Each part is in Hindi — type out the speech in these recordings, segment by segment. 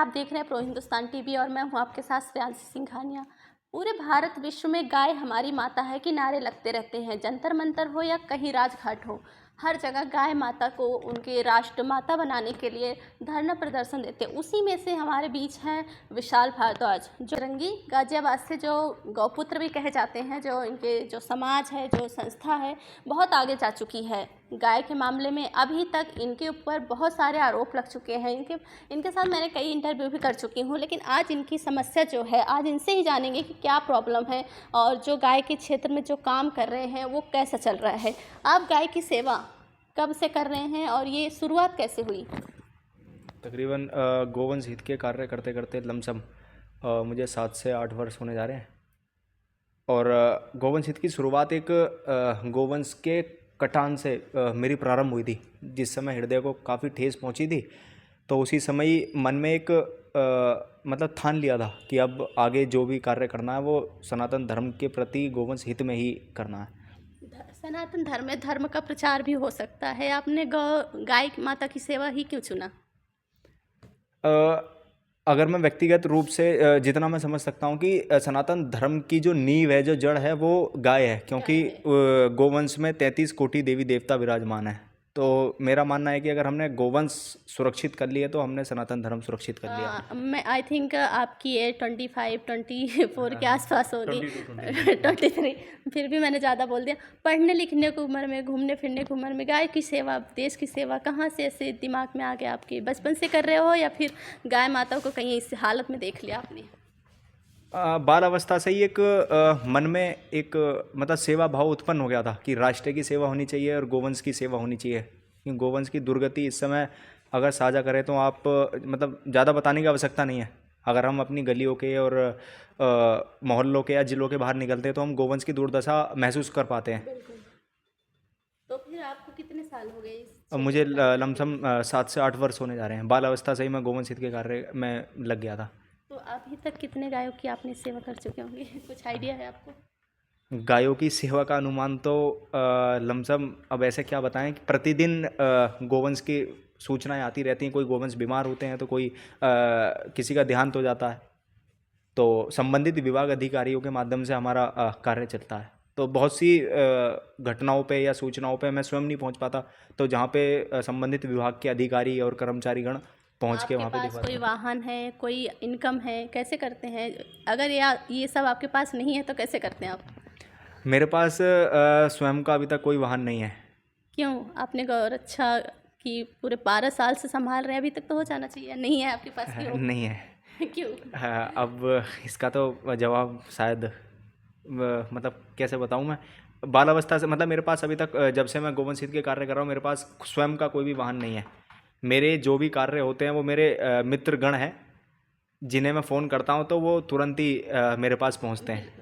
देख रहे हैं प्रो हिंदुस्तान टीवी और मैं हूं आपके साथ श्रेयांशी सिंघानिया। पूरे भारत विश्व में गाय हमारी माता है कि नारे लगते रहते हैं। जंतर मंतर हो या कहीं राजघाट हो, हर जगह गाय माता को उनके राष्ट्र माता बनाने के लिए धरना प्रदर्शन देते हैं। उसी में से हमारे बीच हैं विशाल भारद्वाज, जो रंगी गाजियाबाद से जो गौपुत्र भी कहे जाते हैं, जो इनके जो समाज है, जो संस्था है, बहुत आगे जा चुकी है गाय के मामले में। अभी तक इनके ऊपर बहुत सारे आरोप लग चुके हैं। इनके साथ मैंने कई इंटरव्यू भी कर चुकी हूँ, लेकिन आज इनकी समस्या जो है, आज इनसे ही जानेंगे कि क्या प्रॉब्लम है और जो गाय के क्षेत्र में जो काम कर रहे हैं वो कैसा चल रहा है। आप गाय की सेवा कब से कर रहे हैं और ये शुरुआत कैसे हुई? तकरीबन गोवंश हित के कार्य करते करते लमसम मुझे 7 से 8 वर्ष होने जा रहे हैं। और गोवंश हित की शुरुआत एक गोवंश के कटान से मेरी प्रारंभ हुई थी, जिस समय हृदय को काफ़ी ठेस पहुंची थी। तो उसी समय ही मन में एक मतलब ठान लिया था कि अब आगे जो भी कार्य करना है वो सनातन धर्म के प्रति गोवंश हित में ही करना है। सनातन धर्म में धर्म का प्रचार भी हो सकता है। आपने गाय माता की सेवा ही क्यों चुना? अगर मैं व्यक्तिगत रूप से जितना मैं समझ सकता हूँ कि सनातन धर्म की जो नींव है, जो जड़ है, वो गाय है, क्योंकि गोवंश में 33 कोटि देवी देवता विराजमान है। तो मेरा मानना है कि अगर हमने गोवंश सुरक्षित कर लिया तो हमने सनातन धर्म सुरक्षित कर लिया। मैं आई थिंक आपकी एज 25 24 के आसपास होगी। 23। फिर भी मैंने ज़्यादा बोल दिया। पढ़ने लिखने की उम्र में, घूमने फिरने की उम्र में गाय की सेवा, देश की सेवा कहाँ से ऐसे दिमाग में आ गया आपके? बचपन से कर रहे हो या फिर गाय माता को कहीं इस हालत में देख लिया आपने? बाल अवस्था से ही एक मन में एक मतलब सेवा भाव उत्पन्न हो गया था कि राष्ट्र की सेवा होनी चाहिए और गोवंश की सेवा होनी चाहिए। क्योंकि गोवंश की दुर्गति इस समय अगर साझा करें तो आप मतलब ज़्यादा बताने की आवश्यकता नहीं है। अगर हम अपनी गलियों के और मोहल्लों के या जिलों के बाहर निकलते हैं तो हम गोवंश की दुर्दशा महसूस कर पाते हैं। बिल्कुल। तो फिर आपको कितने साल हो गए इस अब मुझे क्षेत्र में काम करते लमसम हुए? 7 से 8 वर्ष होने जा रहे हैं। बाल अवस्था से ही मैं गोवंश हित के कार्य में लग गया था। तो अभी तक कितने गायों की आपने सेवा कर चुके होंगे? कुछ आइडिया है आपको? गायों की सेवा का अनुमान तो लमसम अब ऐसे क्या बताएं कि प्रतिदिन गोवंश की सूचनाएं आती रहती हैं। कोई गोवंश बीमार होते हैं तो कोई किसी का देहांत हो जाता है, तो संबंधित विभाग अधिकारियों के माध्यम से हमारा कार्य चलता है। तो बहुत सी घटनाओं पे या सूचनाओं पे मैं स्वयं नहीं पहुंच पाता, तो जहाँ पे संबंधित विभाग के अधिकारी और कर्मचारीगण पहुंच के आपके वहाँ पे पास दिखवा कोई देते वाहन है, कोई इनकम है, कैसे करते हैं? अगर ये सब आपके पास नहीं है तो कैसे करते हैं आप? हैं। मेरे पास स्वयं का अभी तक कोई वाहन नहीं है। क्यों? आपने गौरक्षा की पूरे 12 साल से संभाल रहे हैं, अभी तक तो हो जाना चाहिए। नहीं है आपके पास, क्यों? नहीं है। क्यों? हाँ, अब इसका तो जवाब शायद मतलब कैसे बताऊँ मैं। बाल अवस्था से मतलब मेरे पास अभी तक जब से मैं गोवंश हित के कार्य कर रहा हूँ, मेरे पास स्वयं का कोई भी वाहन नहीं है। मेरे जो भी कार्य होते हैं वो मेरे मित्र गण हैं, जिन्हें मैं फ़ोन करता हूँ तो वो तुरंत ही मेरे पास पहुँचते हैं।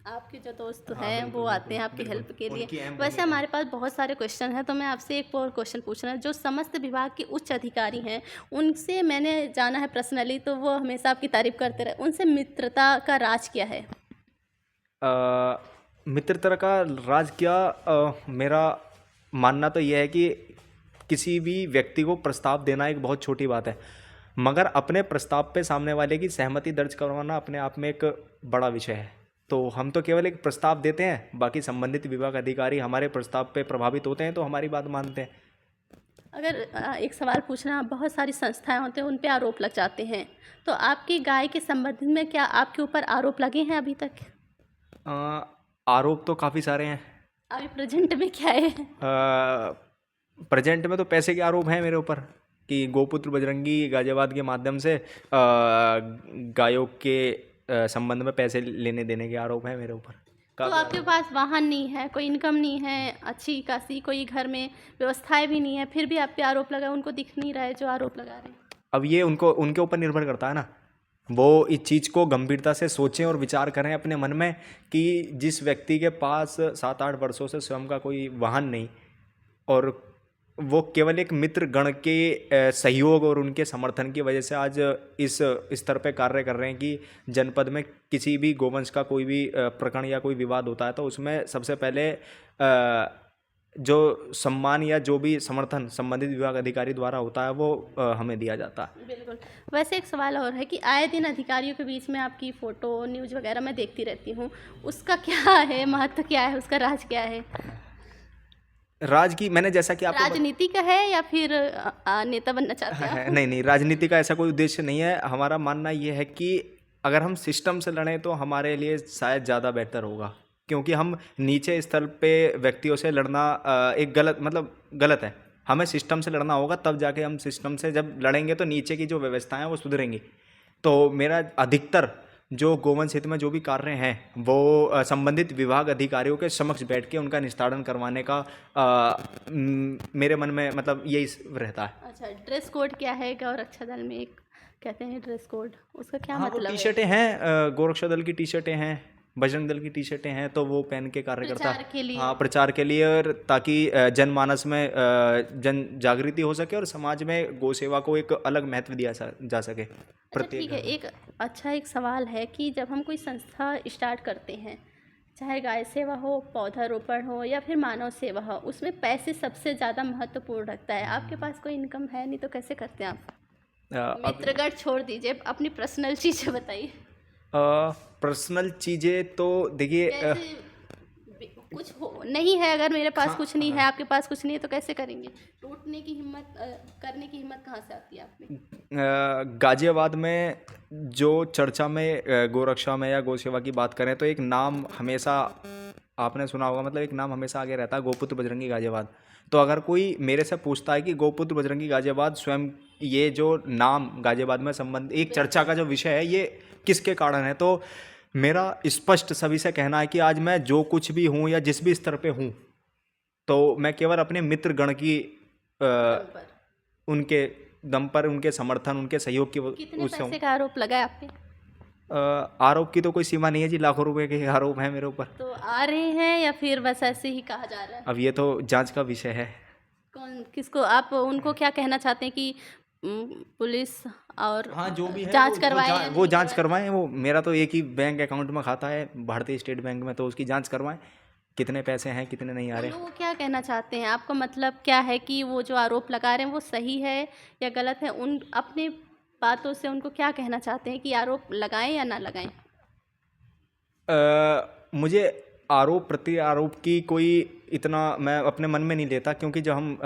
आपके जो दोस्त हाँ, हैं वो बिल्कुल आते हैं आपकी बिल्कुल हेल्प के लिए। उनकी अहम वैसे भूमिका है। हमारे पास बहुत सारे क्वेश्चन हैं, तो मैं आपसे एक और क्वेश्चन पूछना है। जो समस्त विभाग के उच्च अधिकारी हैं, उनसे मैंने जाना है पर्सनली, तो वो हमेशा आपकी तारीफ करते रहे। उनसे मित्रता का राज क्या है? मित्रता का राज क्या, मेरा मानना तो यह है कि किसी भी व्यक्ति को प्रस्ताव देना एक बहुत छोटी बात है, मगर अपने प्रस्ताव पे सामने वाले की सहमति दर्ज करवाना अपने आप में एक बड़ा विषय है। तो हम तो केवल एक प्रस्ताव देते हैं, बाकी संबंधित विभाग अधिकारी हमारे प्रस्ताव पे प्रभावित होते हैं तो हमारी बात मानते हैं। अगर एक सवाल पूछना, बहुत सारी संस्थाएं होती हैं, उन पे आरोप लग जाते हैं, तो आपकी गाय के संबंध में क्या आपके ऊपर आरोप लगे हैं अभी तक? अ, आरोप तो काफ़ी सारे हैं। अभी प्रेजेंट में क्या है? प्रेजेंट में तो पैसे के आरोप हैं मेरे ऊपर कि गोपुत्र बजरंगी गाजियाबाद के माध्यम से गायों के संबंध में पैसे लेने देने के आरोप हैं मेरे ऊपर। तो आपके पास वाहन नहीं है, कोई इनकम नहीं है, अच्छी खासी कोई घर में व्यवस्थाएं भी नहीं है, फिर भी आप पे आरोप लगा, उनको दिख नहीं रहा है जो आरोप लगा रहे हैं? अब ये उनको उनके ऊपर निर्भर करता है ना, वो इस चीज़ को गंभीरता से सोचें और विचार करें अपने मन में कि जिस व्यक्ति के पास 7-8 वर्षों से स्वयं का कोई वाहन नहीं, और वो केवल एक मित्र गण के सहयोग और उनके समर्थन की वजह से आज इस स्तर पे कार्य कर रहे हैं कि जनपद में किसी भी गोवंश का कोई भी प्रकरण या कोई विवाद होता है तो उसमें सबसे पहले जो सम्मान या जो भी समर्थन संबंधित विभाग अधिकारी द्वारा होता है वो हमें दिया जाता है। बिल्कुल। वैसे एक सवाल और है कि आए दिन अधिकारियों के बीच में आपकी फ़ोटो न्यूज़ वगैरह मैं देखती रहती हूँ, उसका क्या है महत्व, क्या है उसका, राज क्या है? राज की मैंने जैसा कि आपको राजनीति का है या फिर नेता बनना चाहते हैं आप? नहीं नहीं, राजनीति का ऐसा कोई उद्देश्य नहीं है। हमारा मानना ये है कि अगर हम सिस्टम से लड़ें तो हमारे लिए शायद ज़्यादा बेहतर होगा, क्योंकि हम नीचे स्तर पे व्यक्तियों से लड़ना एक गलत है। हमें सिस्टम से लड़ना होगा, तब जाके हम सिस्टम से जब लड़ेंगे तो नीचे की जो व्यवस्थाएं हैं वो सुधरेंगी। तो मेरा अधिकतर जो गोवंश हित में जो भी कार्य हैं वो संबंधित विभाग अधिकारियों के समक्ष बैठ के उनका निस्तारण करवाने का मेरे मन में मतलब यही रहता है। अच्छा, ड्रेस कोड क्या है गौरक्षा दल में? एक कहते हैं ड्रेस कोड, उसका क्या हाँ, वो मतलब टी है? शर्टें हैं, गोरक्षा दल की टी शर्टें हैं, बजरंग दल की टी शर्टें हैं, तो वो पहन के कार्यकर्ता प्रचार के लिए? हाँ प्रचार के लिए, और ताकि जनमानस में जन जागृति हो सके और समाज में गौ सेवा को एक अलग महत्व दिया जा सके। अच्छा ठीक है, एक सवाल है कि जब हम कोई संस्था स्टार्ट करते हैं, चाहे गाय सेवा हो, पौधारोपण हो या फिर मानव सेवा हो, उसमें पैसे सबसे ज़्यादा महत्वपूर्ण रखता है। आपके पास कोई इनकम है नहीं तो कैसे करते हैं आप? मित्रगढ़ छोड़ दीजिए, अपनी पर्सनल चीज़ें बताइए। पर्सनल चीज़ें तो देखिए कैसे कुछ हो नहीं है, अगर मेरे पास कुछ नहीं है, आपके पास कुछ नहीं है तो कैसे करेंगे? टूटने की हिम्मत, करने की हिम्मत कहाँ से आती है आप में? गाजियाबाद में जो चर्चा में गोरक्षा में या गौ सेवा की बात करें तो एक नाम हमेशा आपने सुना होगा, मतलब एक नाम हमेशा आगे रहता है, गोपुत्र बजरंगी गाजियाबाद। तो अगर कोई मेरे से पूछता है कि गोपुत्र बजरंगी गाजियाबाद स्वयं ये जो नाम गाजियाबाद में संबंध एक चर्चा का जो विषय है ये किसके कारण है, तो मेरा स्पष्ट सभी से कहना है कि आज मैं जो कुछ भी हूँ या जिस भी स्तर पे हूँ तो मैं केवल अपने मित्र गण की उनके दम पर, उनके समर्थन, उनके सहयोग की कितने पैसे का आरोप लगा है आप पे? आरोप की तो कोई सीमा नहीं है जी, लाखों रुपए के आरोप हैं मेरे ऊपर। तो आ रहे हैं या फिर बस ऐसे ही कहा जा रहा है? अब ये तो जांच का विषय है। कौन किसको, आप उनको क्या कहना चाहते हैं कि पुलिस और हाँ जो भी है जांच करवाएं? वो जांच करवाएं। वो मेरा तो एक ही बैंक अकाउंट में खाता है भारतीय स्टेट बैंक में, तो उसकी जांच करवाएं कितने पैसे हैं कितने नहीं आ रहे। लोग क्या कहना चाहते हैं, आपका मतलब क्या है कि वो जो आरोप लगा रहे हैं वो सही है या गलत है? उन अपने बातों से उनको क्या कहना चाहते हैं कि आरोप लगाएं या ना लगाएं? मुझे आरोप प्रति आरोप की कोई इतना मैं अपने मन में नहीं लेता, क्योंकि जब हम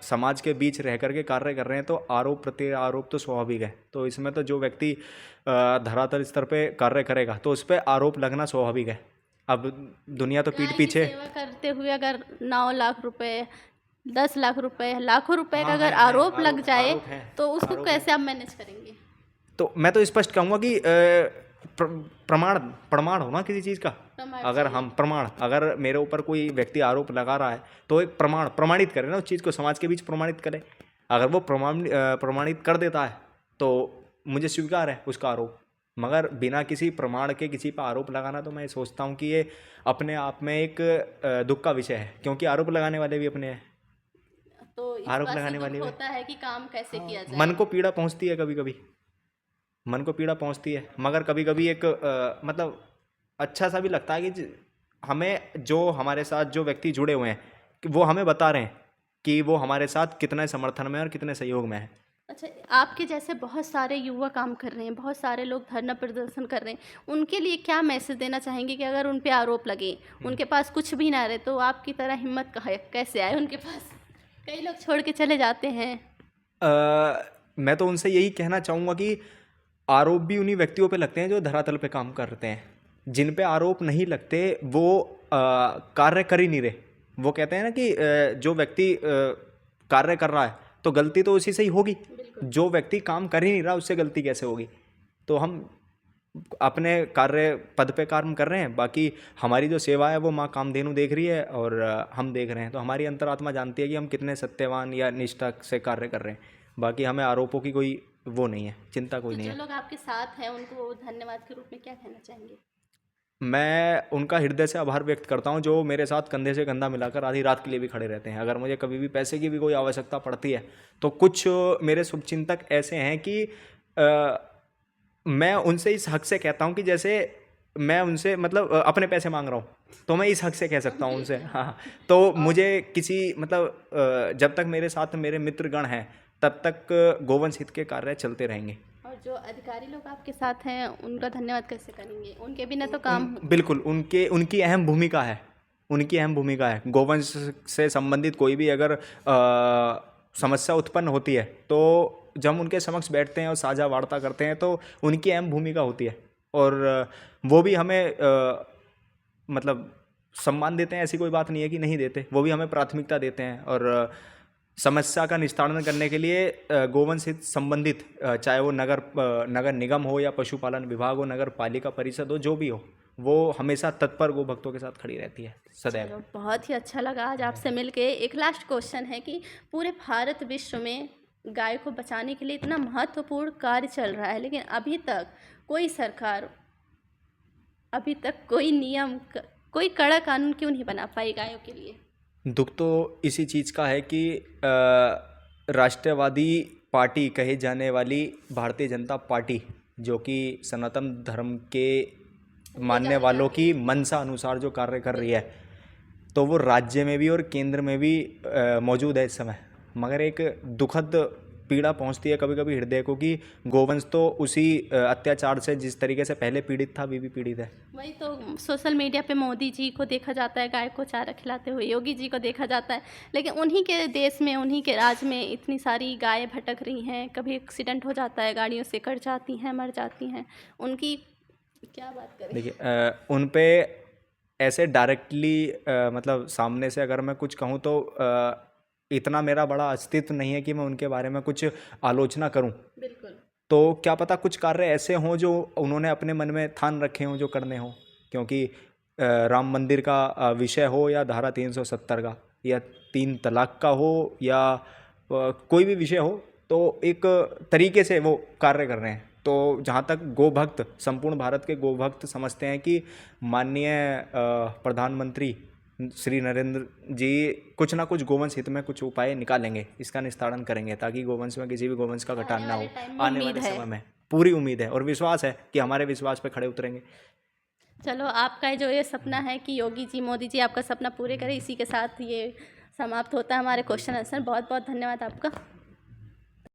समाज के बीच रह करके कार्य कर रहे हैं तो आरोप प्रति आरोप तो स्वाभाविक है। तो इसमें तो जो व्यक्ति धरातल स्तर पे कार्य करेगा तो उस पर आरोप लगना स्वाभाविक है। अब दुनिया तो पीठ पीछे सेवा करते हुए अगर 9 लाख रुपए, 10 लाख रुपए, लाखों रुपए का अगर आरोप लग जाए तो उसको कैसे आप मैनेज करेंगे? तो मैं तो स्पष्ट कहूँगा कि प्रमाण होना किसी चीज़ का, अगर हम अगर मेरे ऊपर कोई व्यक्ति आरोप लगा रहा है तो एक प्रमाणित करे ना उस चीज़ को, समाज के बीच प्रमाणित करे। अगर वो प्रमाणित कर देता है तो मुझे स्वीकार है उसका आरोप, मगर बिना किसी प्रमाण के किसी पर आरोप लगाना तो मैं सोचता हूँ कि ये अपने आप में एक दुख का विषय है, क्योंकि आरोप लगाने वाले भी अपने हैं। तो इस आरोप बात से लगाने दुख वाले होता है कि काम कैसे किया जाए। मन को पीड़ा पहुँचती है, कभी कभी मन को पीड़ा पहुँचती है, मगर कभी कभी एक मतलब अच्छा सा भी लगता है कि हमें जो हमारे साथ जो व्यक्ति जुड़े हुए हैं कि वो हमें बता रहे हैं कि वो हमारे साथ कितने समर्थन में और कितने सहयोग में है। अच्छा, आपके जैसे बहुत सारे युवा काम कर रहे हैं, बहुत सारे लोग धरना प्रदर्शन कर रहे हैं, उनके लिए क्या मैसेज देना चाहेंगे कि अगर उन पे आरोप लगे, उनके पास कुछ भी ना रहे, तो आपकी तरह हिम्मत कैसे आए उनके पास? कई लोग छोड़ के चले जाते हैं। मैं तो उनसे यही कहना चाहूँगा कि आरोप भी उन्हीं व्यक्तियों पे लगते हैं जो धरातल पे काम करते हैं। जिन पे आरोप नहीं लगते वो कार्य कर ही नहीं रहे। वो कहते हैं ना कि जो व्यक्ति कार्य कर रहा है तो गलती तो उसी से ही होगी, जो व्यक्ति काम कर ही नहीं रहा उससे गलती कैसे होगी? तो हम अपने कार्य पद पे काम कर रहे हैं, बाकी हमारी जो सेवा है वो माँ कामधेनु देख रही है और हम देख रहे हैं, तो हमारी अंतरात्मा जानती है कि हम कितने सत्यवान या निष्ठा से कार्य कर रहे हैं। बाकी हमें आरोपों की कोई वो नहीं है, चिंता कोई नहीं है। जो लोग आपके साथ हैं उनको धन्यवाद के रूप में क्या कहना चाहेंगे? मैं उनका हृदय से आभार व्यक्त करता हूं जो मेरे साथ कंधे से कंधा मिलाकर आधी रात के लिए भी खड़े रहते हैं। अगर मुझे कभी भी पैसे की भी कोई आवश्यकता पड़ती है तो कुछ मेरे शुभचिंतक ऐसे हैं कि मैं उनसे इस हक से कहता हूं कि जैसे मैं उनसे मतलब अपने पैसे मांग रहा हूं, तो मैं इस हक से कह सकता हूँ उनसे। हाँ, तो मुझे किसी मतलब जब तक मेरे साथ मेरे मित्रगण हैं तब तक गोवंश हित के कार्य चलते रहेंगे। और जो अधिकारी लोग आपके साथ हैं उनका धन्यवाद कैसे करेंगे, उनके बिना तो काम बिल्कुल उनकी अहम भूमिका है, उनकी अहम भूमिका है। गोवंश से संबंधित कोई भी अगर समस्या उत्पन्न होती है तो जब हम उनके समक्ष बैठते हैं और साझा वार्ता करते हैं तो उनकी अहम भूमिका होती है। और वो भी हमें मतलब सम्मान देते हैं, ऐसी कोई बात नहीं है कि नहीं देते, वो भी हमें प्राथमिकता देते हैं। और समस्या का निस्तारण करने के लिए गोवंश हित संबंधित चाहे वो नगर निगम हो या पशुपालन विभाग हो, नगर पालिका परिषद हो, जो भी हो, वो हमेशा तत्पर गो भक्तों के साथ खड़ी रहती है सदैव। चलो, बहुत ही अच्छा लगा आज आपसे मिलके। एक लास्ट क्वेश्चन है कि पूरे भारत विश्व में गाय को बचाने के लिए इतना महत्वपूर्ण कार्य चल रहा है, लेकिन अभी तक कोई सरकार, अभी तक कोई नियम, कोई कड़ा कानून क्यों नहीं बना पाई गायों के लिए? दुख तो इसी चीज़ का है कि राष्ट्रवादी पार्टी कही जाने वाली भारतीय जनता पार्टी, जो कि सनातन धर्म के मानने वालों की मंशा अनुसार जो कार्य कर रही है, तो वो राज्य में भी और केंद्र में भी मौजूद है इस समय। मगर एक दुखद पीड़ा पहुंचती है कभी कभी हृदय को कि गोवंश तो उसी अत्याचार से जिस तरीके से पहले पीड़ित था अभी भी पीड़ित है। वही तो, सोशल मीडिया पे मोदी जी को देखा जाता है गाय को चारा खिलाते हुए, योगी जी को देखा जाता है, लेकिन उन्हीं के देश में, उन्हीं के राज्य में इतनी सारी गायें भटक रही हैं। कभी एक्सीडेंट हो जाता है, गाड़ियों से कट जाती हैं, मर जाती हैं। उनकी क्या बात करें। देखिए उन पे ऐसे डायरेक्टली मतलब सामने से अगर मैं कुछ कहूँ तो इतना मेरा बड़ा अस्तित्व नहीं है कि मैं उनके बारे में कुछ आलोचना करूं। बिल्कुल। तो क्या पता कुछ कार्य ऐसे हों जो उन्होंने अपने मन में ठान रखे हों जो करने हों, क्योंकि राम मंदिर का विषय हो या धारा 370 का या 3 तलाक का हो या कोई भी विषय हो, तो एक तरीके से वो कार्य कर रहे हैं। तो जहाँ तक गोभक्त, संपूर्ण भारत के गोभक्त समझते हैं कि माननीय प्रधानमंत्री श्री नरेंद्र जी कुछ ना कुछ गोवंश हित में कुछ उपाय निकालेंगे, इसका निस्तारण करेंगे ताकि गोवंश में किसी भी गोवंश का घटान ना हो। आने वाले समय में पूरी उम्मीद है और विश्वास है कि हमारे विश्वास पे खड़े उतरेंगे। चलो, आपका जो ये सपना है कि योगी जी, मोदी जी आपका सपना पूरे करें, इसी के साथ ये समाप्त होता है हमारे क्वेश्चन आंसर। बहुत बहुत धन्यवाद आपका।